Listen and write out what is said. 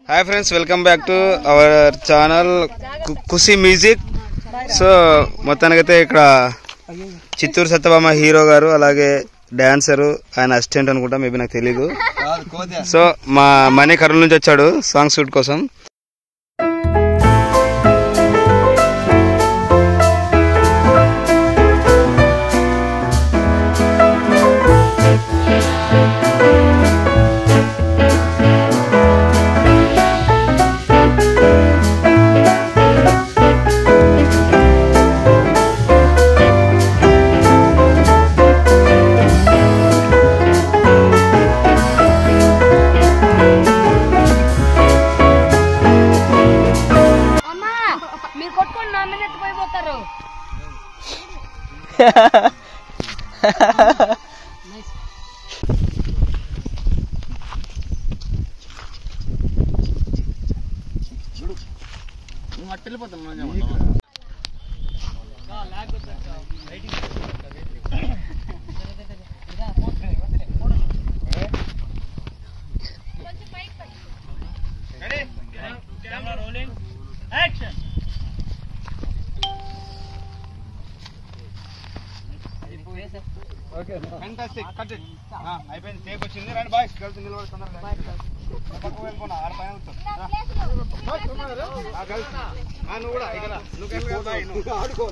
Hi friends, welcome back to our channel Khushi music. So మొత్తానికైతే ఇక్కడ Chittoor Satyabhama hero గారు, అలాగే డాన్సరు, ఆయన అసిస్టెంట్ అనుకుంటా, మేబీ నాకు తెలీదు. సో మా మనీ కర్నూలు నుంచి వచ్చాడు సాంగ్ షూట్ కోసం. Okay, fantastic. Cut it. అయిపోయింది, టేక్ వచ్చింది. రండి బాయ్స్, కలిసి నిలబడి తొందరగా పక్కకు వెళ్ళిపోనా, ఆడ పైన కూర్చో. నువ్వు కూడా ఇక్కడ నువ్వు ఆడుకో.